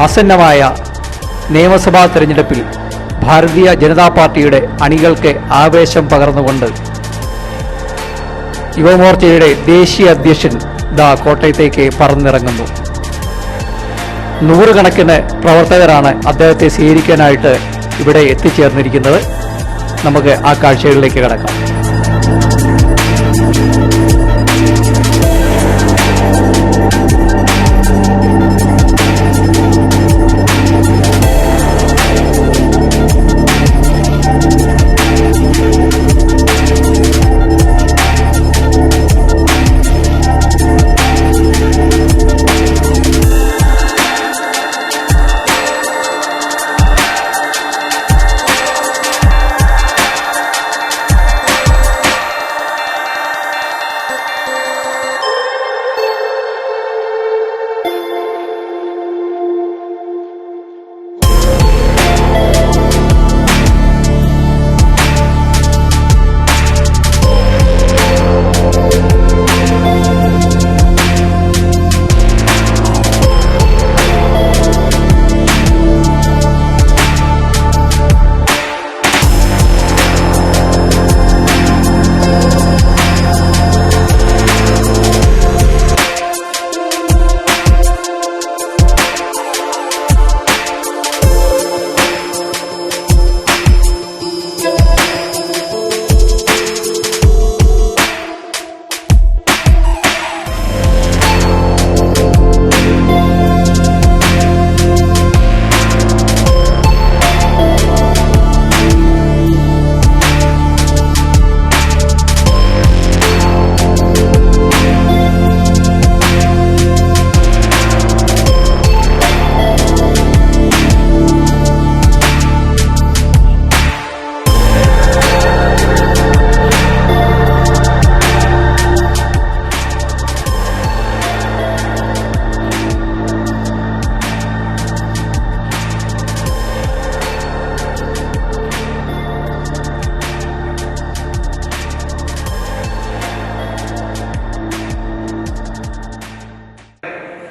ആസന്നമായ നിയമസഭാ തെരഞ്ഞെടുപ്പിൽ ഭാരതീയ ജനതാ പാർട്ടിയുടെ അണികൾക്ക് ആവേശം പകർന്നുകൊണ്ട് യുവമോർച്ചയുടെ ദേശീയ അധ്യക്ഷൻ കോട്ടയത്തേക്ക് പറന്നിറങ്ങുന്നു. നൂറുകണക്കിന് പ്രവർത്തകരാണ് അദ്ദേഹത്തെ സ്വീകരിക്കാനായിട്ട് ഇവിടെ എത്തിച്ചേർന്നിരിക്കുന്നത്. നമുക്ക് ആ കാഴ്ചകളിലേക്ക് കടക്കാം.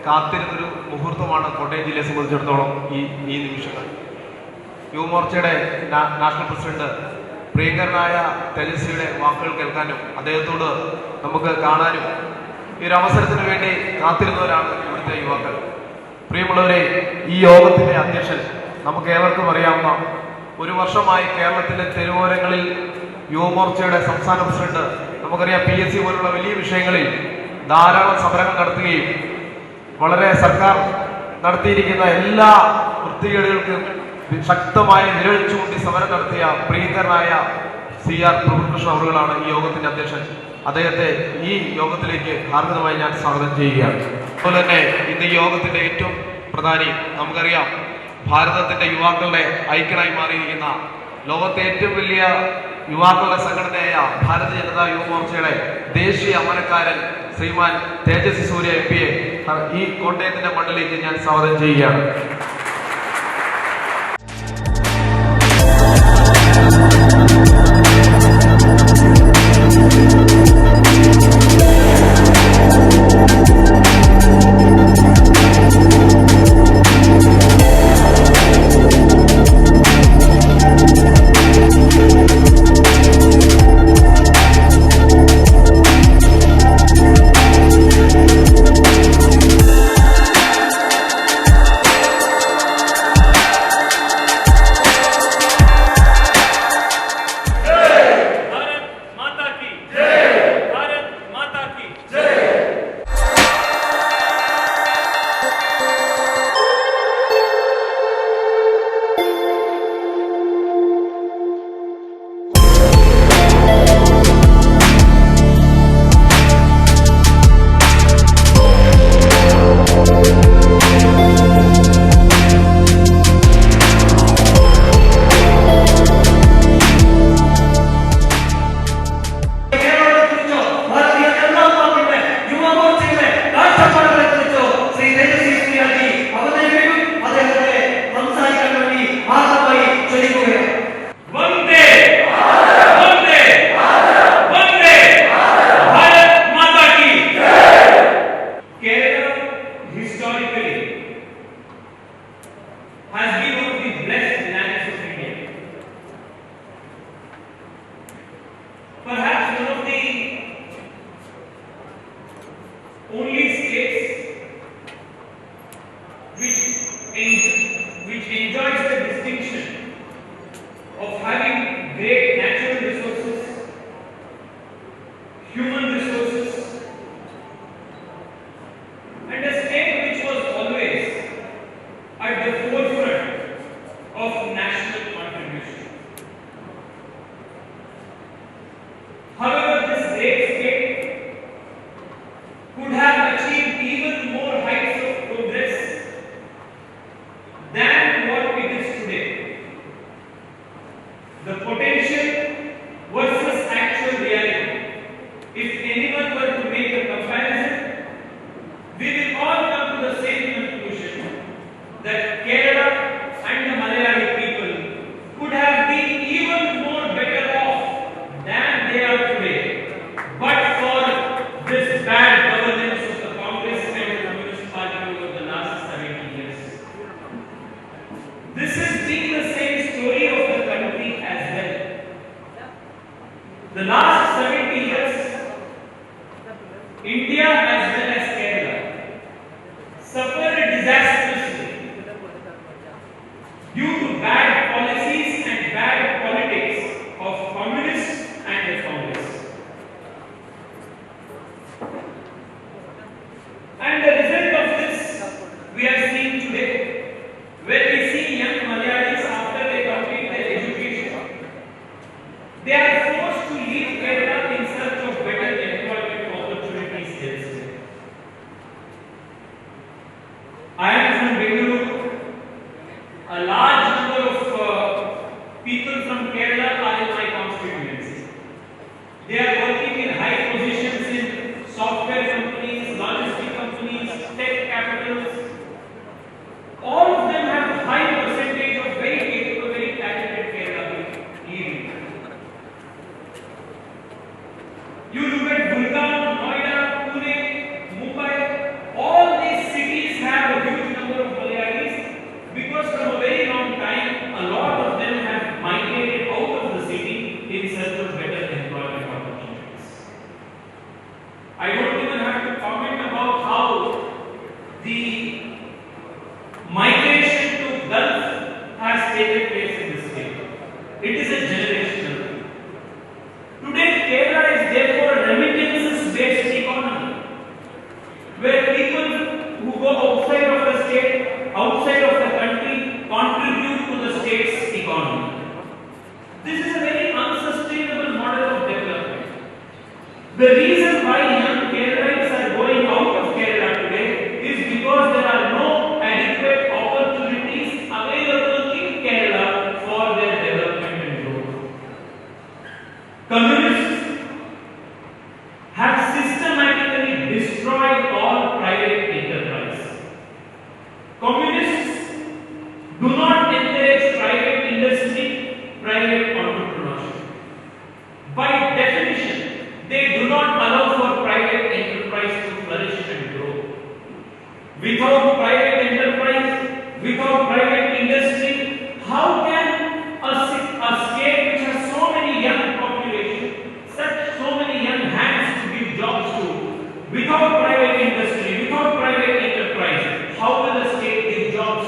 കാത്തിരുന്നൊരു മുഹൂർത്തമാണ് കോട്ടയം ജില്ലയെ സംബന്ധിച്ചിടത്തോളം ഈ നിമിഷങ്ങൾ. യുവമോർച്ചയുടെ നാഷണൽ പ്രസിഡന്റ് പ്രിയങ്കരനായ തേജസ്വിയുടെ വാക്കുകൾ കേൾക്കാനും അദ്ദേഹത്തോട് നമുക്ക് കാണാനും ഈ ഒരു അവസരത്തിന് വേണ്ടി കാത്തിരുന്നവരാണ് ഇവിടുത്തെ യുവാക്കൾ. പ്രിയമുള്ളവരെ, ഈ യോഗത്തിന്റെ അധ്യക്ഷൻ നമുക്ക് ഏവർക്കും അറിയാവുന്ന, ഒരു വർഷമായി കേരളത്തിലെ തെരുവോരങ്ങളിൽ യുവമോർച്ചയുടെ സംസ്ഥാന പ്രസിഡന്റ്, നമുക്കറിയാം PSC പോലുള്ള വലിയ വിഷയങ്ങളിൽ ധാരാളം സമരങ്ങൾ നടത്തുകയും വളരെ സർക്കാർ നടത്തിയിരിക്കുന്ന എല്ലാ വൃത്തികേടുകൾക്കും ശക്തമായി നിഴൽ ചൂണ്ടി സമരം നടത്തിയ പ്രിയങ്കരനായ CR പ്രഭുകൃഷ്ണൻ അവറുകളാണ് ഈ യോഗത്തിന്റെ അധ്യക്ഷൻ. അദ്ദേഹത്തെ ഈ യോഗത്തിലേക്ക് ഹാർദവമായി ഞാൻ സ്വാഗതം ചെയ്യുകയാണ്. അതുപോലെ തന്നെ ഇന്ന് ഈ യോഗത്തിന്റെ ഏറ്റവും പ്രധാനി, നമുക്കറിയാം ഭാരതത്തിന്റെ യുവാക്കളുടെ ഐക്യനായി മാറിയിരിക്കുന്ന ലോകത്തെ ഏറ്റവും വലിയ യുവാക്കളുടെ സംഘടനയായ ഭാരതീയ ജനതാ യുവമോർച്ചയുടെ ദേശീയ അമരക്കാരൻ ശ്രീമാൻ തേജസ്വി സൂര്യ MP ഈ കോട്ടയത്തിന്റെ മണ്ണിലേക്ക് ഞാൻ സ്വാഗതം ചെയ്യുകയാണ്. which enjoys the distinction of having great natural resources, human resources, and a state which was always at the forefront of national contribution. However, this great state could have achieved even more heights of progress than what it is today. The potential versus actual reality. If anyone were to make a comparison, we will all come to the same conclusion that Kerala and the Malayali people could have been even more better off than they are today, but for this bad governance of the Congress and the Communist Party over the last 70 years. This has been the same story of the country as well. The last 70 years, India as well as Kerala suffered disastrously due to bad policies and bad politics of communists and the Congress. And the result of this we are seeing today, where we see young Malayalis after they complete their education, they are forced to leave Kerala in search of better employment opportunities elsewhere. I am from Bengaluru. A large number of people from Kerala are in my constituency. They are working in high positions in software companies, logistic companies, tech capitals. All of them have a high percentage of very capable, very talented Kerala people. You look at Gurgaon, Noida, Pune, Mumbai, all these cities have a huge number of Malayalis because from a very long time, a lot of them have migrated out of the city in search of better employment opportunities. I don't even have to comment about how the migration to Gulf has taken place in this state. It is a generational thing. Today, Kerala is therefore a remittances-based economy, where people who go outside of the state, outside of the country, contribute to the state's economy. This is a very unsustainable model of development. The reason why young Keralites are going out of Kerala today is because there are no adequate opportunities available in Kerala for their development and growth. Communists have systematically destroyed all private enterprise. Communists do not encourage private industry, private entrepreneurship. By definition, they do not allow for private enterprise to flourish and grow. Without private enterprise, without private industry, how can a state which has so many young population, so many young hands to give jobs to, without private industry, without private enterprise, how will a state give jobs?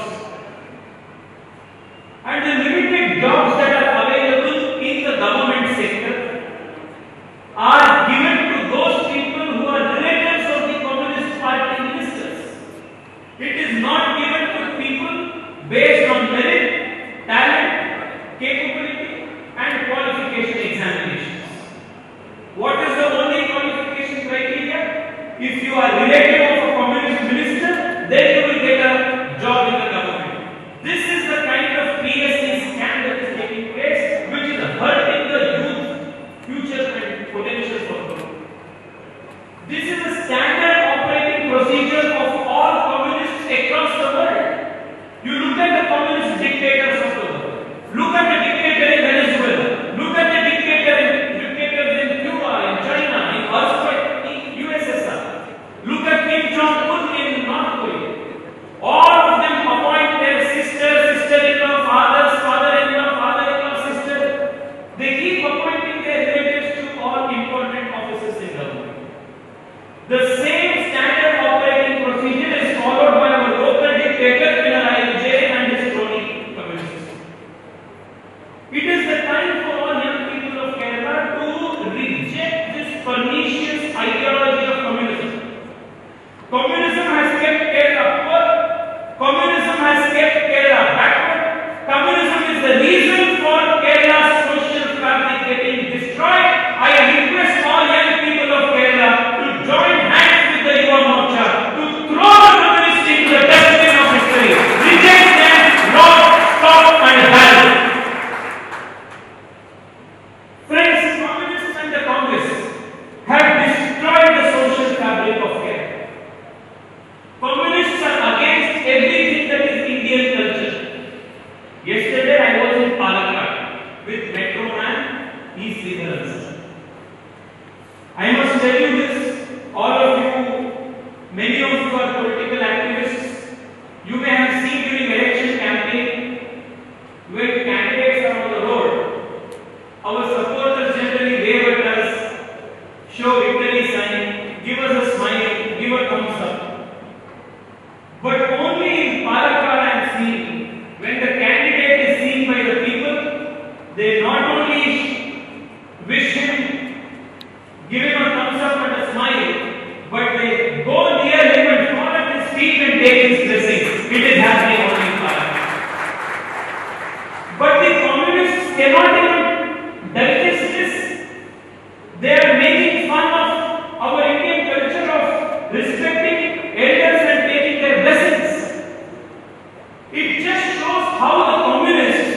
It just shows how the communists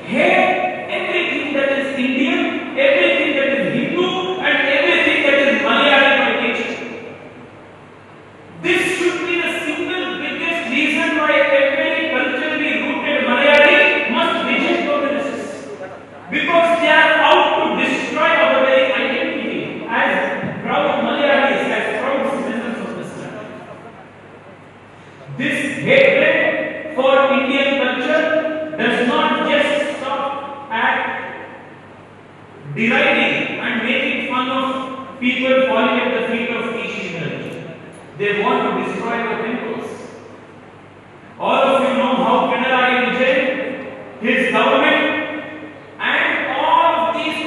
hate everything that is Indian, everything that is Hindu, and everything that is Malayali by nature. This should be the single biggest reason why every culturally rooted Malayali must reject communists. Because they are out to destroy our very identity as proud Malayalis, as proud citizens of this country. This hatred for Indian culture does not just stop at deriding and making fun of people falling at the feet of Ishinal. They want to destroy the temples. All of you know how Pinarayi Vijayan, his government, and all of these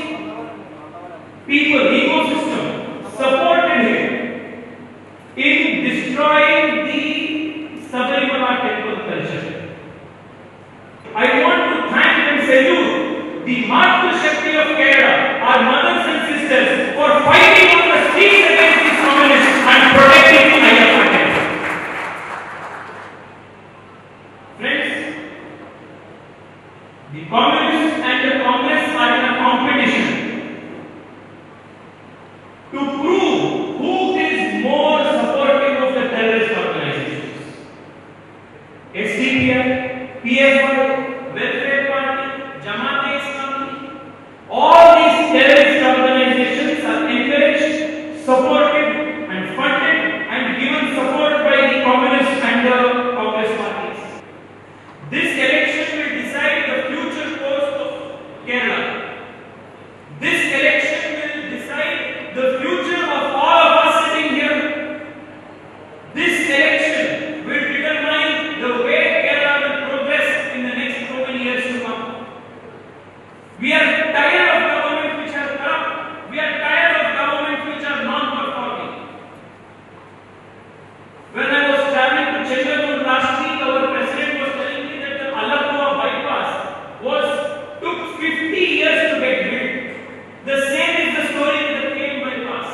people, ecosystem, supported him in destroying the Sabarimala temple culture. I want to thank and salute the Matru Shakti of Kerala, our mothers and sisters, for fighting on the streets against these communists and protecting the Ayyappa temple. Friends, the communists and the Congress are in a competition to prove who is more supportive of the terrorist organizations. SDPI, PFI, Welfare Party, Jamaat-e-Islami, all these terrorist organizations are encouraged, supported and funded and given support by the communists and the Congress parties. This election will decide the future course of Kerala. This election will decide the future of all of us sitting here. This election will determine the way Kerala will progress in the next so many years to come. We are tired of governments which are corrupt. We are tired of governments which are non-performing. When I was traveling to Chengalpur last week, our president was telling me that the Alapura bypass took 50 years to get built. The same is the story with the train bypass.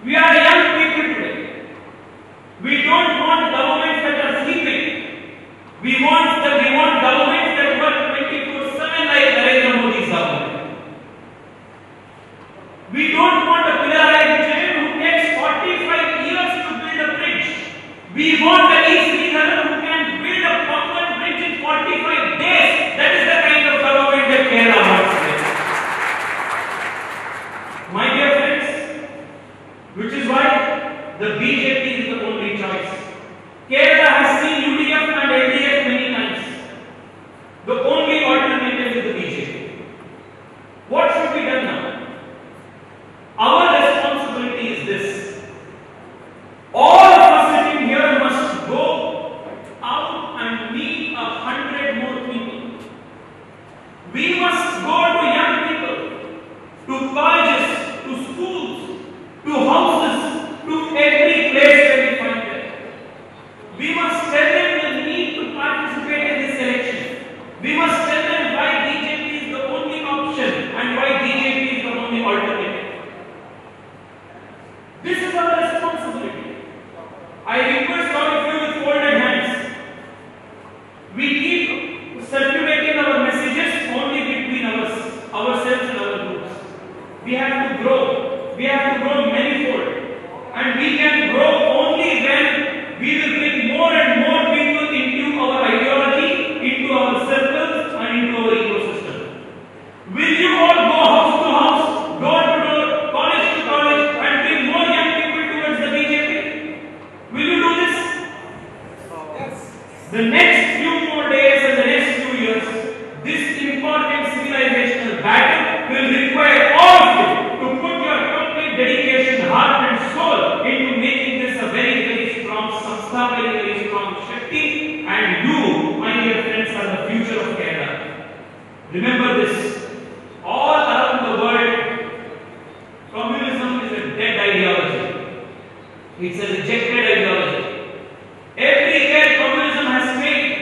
We are young people today. We don't want governments that are sleeping. We want governments that work 24/7 like Narendra Modi's government. We don't want a Pinarayi Vijayan who takes 45 years to build a bridge. We want a Sridharan who can build a permanent bridge in 45 days. That is the kind of government that Kerala wants. My dear friends, which is why the BJP is the only choice. Kerala has seen UDF and LDF many times. The only alternative is the BJP. What should be done now? Our responsibility is this. All of us sitting here must go out and meet 100 more people. We must go to young people, to colleges, to schools, to houses, to every place where we find them. We must tell them the need to participate in this election. We must tell them why BJP is the only option and why BJP is the only alternative. This is our responsibility. I request all of you with folded hands. We keep circulating our messages only between ourselves and our groups. We have to grow. We have to grow manifold. And we can grow only when we will bring more and more people into our ideology, into our circles, and into our ecosystem. Will you all go house to house, door to door, college to college, and bring more young people towards the BJP? Will you do this? Yes. The next few more days and the next few years, this important civilizational battle will require all of you to put your complete dedication, heart and soul into making this a very, very strong samstha, very, very strong Shakti, and you, my dear friends, are the future of Kerala. Remember this, all around the world, communism is a dead ideology. It's a rejected ideology. Everywhere communism has failed.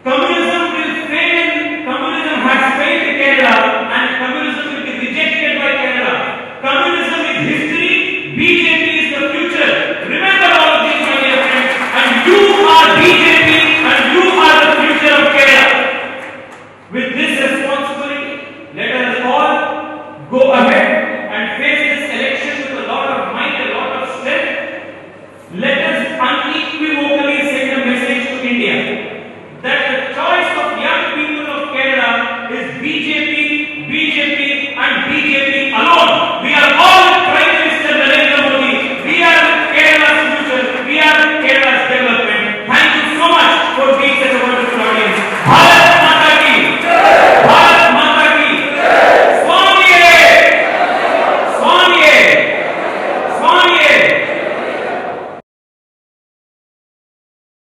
Communism will fail. Communism has failed in Kerala, and communism will be rejected by Kerala. Communism is history. BJP